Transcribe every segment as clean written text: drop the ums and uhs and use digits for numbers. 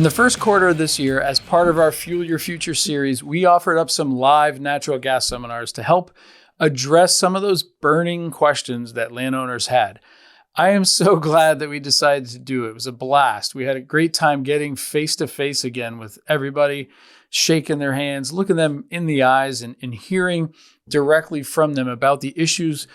In the first quarter of this year, as part of our Fuel Your Future series, we offered up some live natural gas seminars to help address some of those burning questions that landowners had. I am so glad that we decided to do it. It was a blast. We had a great time getting face-to-face again with everybody, shaking their hands, looking them in the eyes, and hearing directly from them about the issues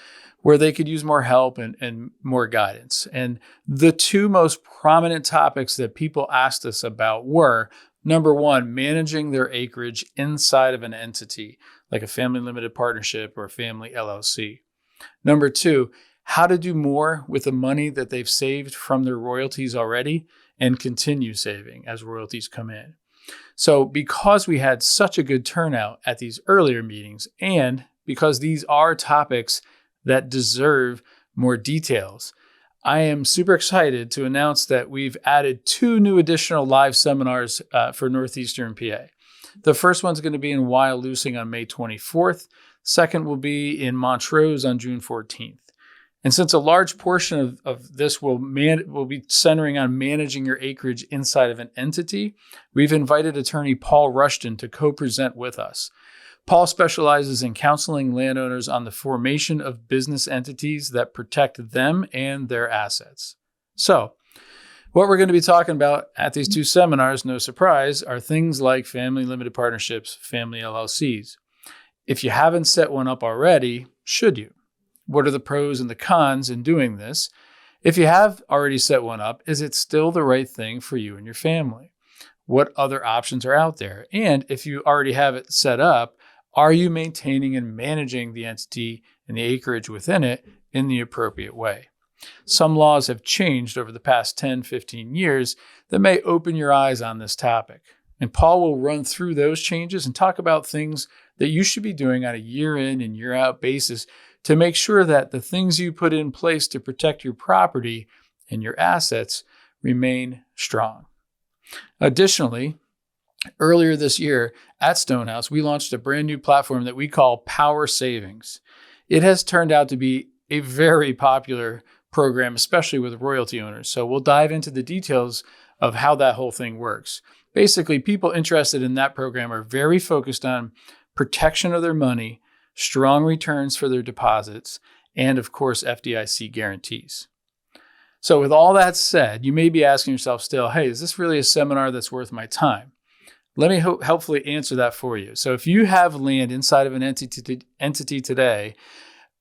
where they could use more help and more guidance. And the two most prominent topics that people asked us about were, number one, managing their acreage inside of an entity, like a family limited partnership or a family LLC. Number two, how to do more with the money that they've saved from their royalties already and continue saving as royalties come in. So because we had such a good turnout at these earlier meetings, and because these are topics that deserve more details, I am super excited to announce that we've added 2 new additional live seminars for Northeastern PA. The first one's going to be in Wyalusing on May 24th. Second will be in Montrose on June 14th. And since a large portion of this will be centering on managing your acreage inside of an entity, we've invited attorney Paul Rushton to co-present with us. Paul specializes in counseling landowners on the formation of business entities that protect them and their assets. So, what we're going to be talking about at these 2 seminars, no surprise, are things like family limited partnerships, family LLCs. If you haven't set one up already, should you? What are the pros and the cons in doing this? If you have already set one up, is it still the right thing for you and your family? What other options are out there? And if you already have it set up, are you maintaining and managing the entity and the acreage within it in the appropriate way? Some laws have changed over the past 10, 15 years that may open your eyes on this topic. And Paul will run through those changes and talk about things that you should be doing on a year in and year out basis to make sure that the things you put in place to protect your property and your assets remain strong. Additionally, earlier this year at Stonehouse, we launched a brand new platform that we call Power Savings. It has turned out to be a very popular program, especially with royalty owners. So we'll dive into the details of how that whole thing works. Basically, people interested in that program are very focused on protection of their money, strong returns for their deposits, and of course, FDIC guarantees. So with all that said, you may be asking yourself still, hey, is this really a seminar that's worth my time? Let me hopefully answer that for you. So if you have land inside of an entity today,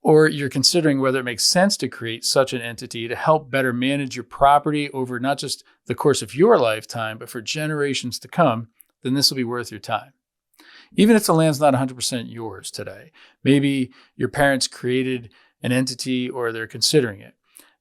or you're considering whether it makes sense to create such an entity to help better manage your property over not just the course of your lifetime, but for generations to come, then this will be worth your time. Even if the land's not 100% yours today, maybe your parents created an entity or they're considering it.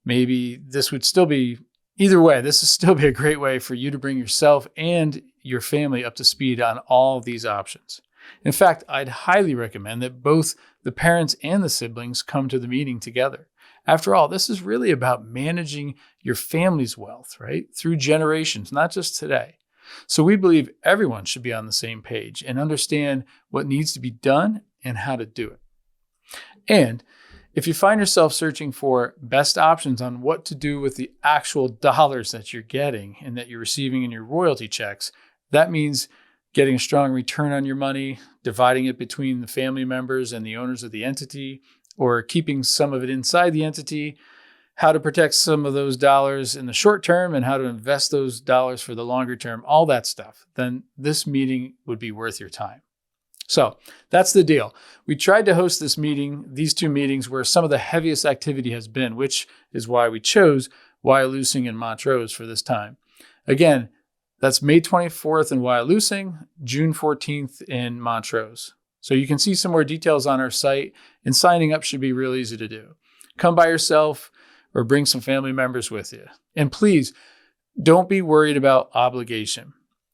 Maybe this would still be, either way, this would still be a great way for you to bring yourself and your family up to speed on all of these options. In fact, I'd highly recommend that both the parents and the siblings come to the meeting together. After all, this is really about managing your family's wealth, right? Through generations, not just today. So we believe everyone should be on the same page and understand what needs to be done and how to do it. And if you find yourself searching for best options on what to do with the actual dollars that you're getting and that you're receiving in your royalty checks, that means getting a strong return on your money, dividing it between the family members and the owners of the entity, or keeping some of it inside the entity, how to protect some of those dollars in the short term and how to invest those dollars for the longer term, all that stuff, then this meeting would be worth your time. So that's the deal. We tried to host these 2 meetings where some of the heaviest activity has been, which is why we chose Wyalusing and Montrose for this time. Again, that's May 24th in Wyalusing, June 14th in Montrose. So you can see some more details on our site, and signing up should be real easy to do. Come by yourself or bring some family members with you. And please, don't be worried about obligation.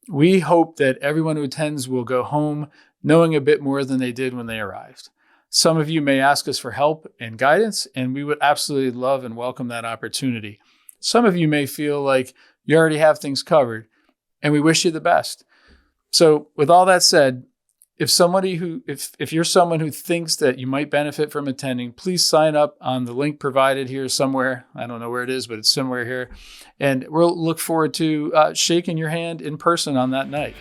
We hope that everyone who attends will go home knowing a bit more than they did when they arrived. Some of you may ask us for help and guidance, and we would absolutely love and welcome that opportunity. Some of you may feel like you already have things covered, and we wish you the best. So with all that said, if you're someone who thinks that you might benefit from attending, please sign up on the link provided here somewhere. I don't know where it is, but it's somewhere here. And we'll look forward to shaking your hand in person on that night.